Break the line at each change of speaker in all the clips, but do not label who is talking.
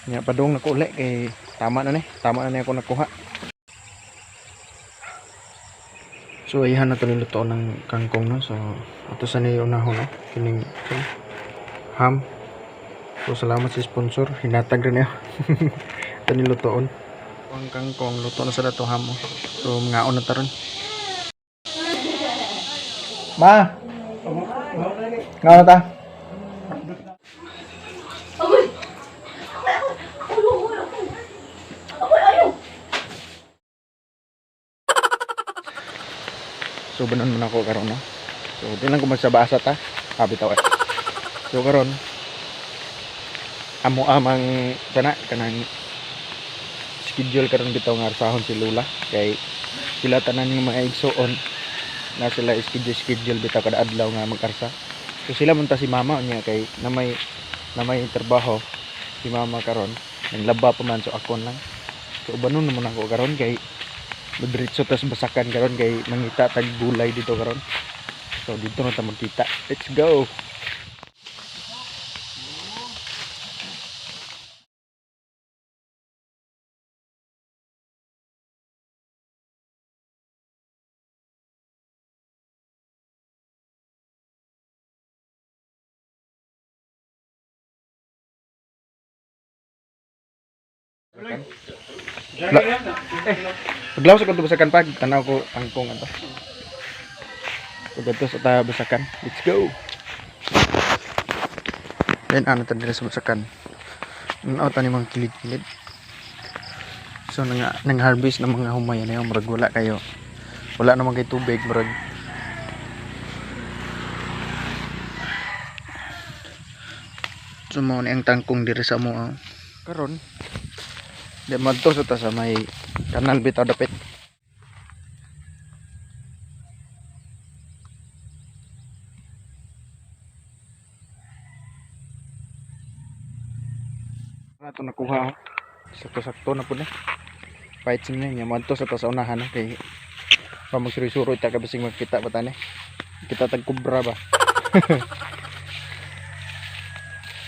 Nya padung nako uli kay tama na ni ako nakuha. So ayan na to niluto ng kangkong no. So ato sa ni unahon no kining ham. So salamat sa sponsor, hinatag rin niya. Ito nilutoon. Ang kangkong luto na sa dato ham mo. So ngaon na taron. Ma. Ngaon na ta. So banon man ako karon no. So di lang ko magsabasa ta. Habi taw. So karon amo amang sana kanang schedule karon bitaw nga arsahon si Lula kay sila tanan nga mga igsoon na sila schedule bitaw kada adlaw nga mag-arsa. So sila man ta si mama niya kay na may trabaho si mama karon naglaba pa man so akon lang. So banon naman ako karon kay madritso tas basakan karon kay mangita tag gulay dito karon. So dito na ta magkita. Let's go. Paglaw sa kanto basakan pag tanaw ko tangkong ato. Pagdato sa ta basakan. Let's go. Then ano ta dira sa basakan. Ano ta ni mga kilid-kilid. So nang harvest ng mga humay na yung murag wala kayo. Wala naman kay tubig murag. So mo ni ang tangkong diri sa mo karon. Di madto sa ta sa may kanal bitaw dapit. Ato nakuha sakto-sakto na pud na. Fight sim niya madto sa ta sa unahan kay pa magsuri-suro ita ka bising magkita ba tani. Kita tag kubra ba.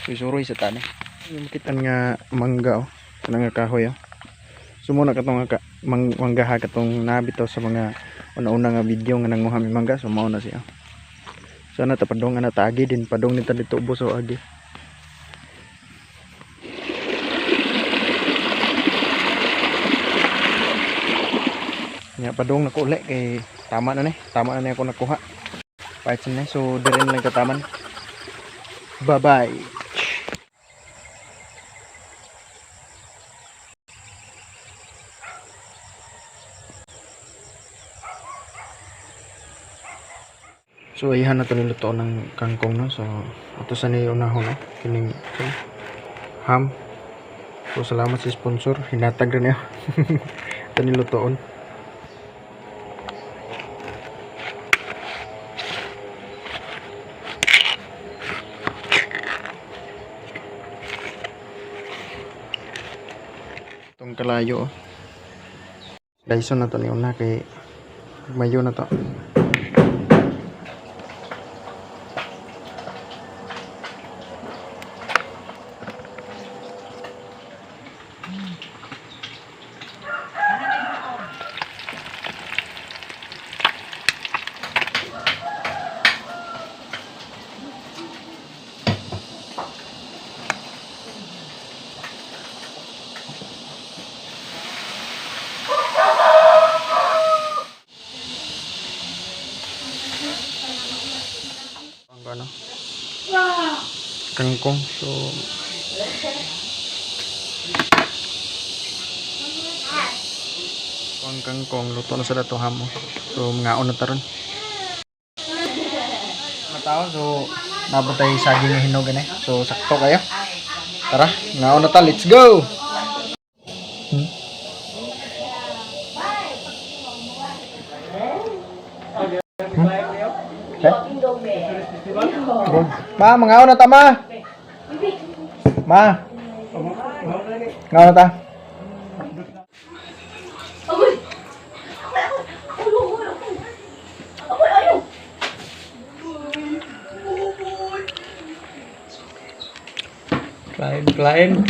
Suri-suro sa tani. Yung makitan nga mangga kanang kahoy sumuna katong manggaha katong nabitaw sa mga una-una nga video nga nanguha mi mangga so mao na siya. So na ta padong ana taagi din padong nita dito ubos o agi. Nya padong nako uli kay tama na ni ako nakuha. Fight na so dire na lang kataman. Bye bye. So ayan na to niluto ng kangkong no. So ato sa ni unahon no kining ham. So salamat sa sponsor, hinatag rin niya. Ito nilutoon. Itong kalayo Dyson na to ni una kay mayo na to. Ano? Kangkong so kangkong luto na sa dato hamo so ngaon na taron mataw so nabutay saging nga hinog ani so sakto kayo tara ngaon na ta let's go. Ma, mangaon na ta ma. Ma. Ngaon na ta. Klien.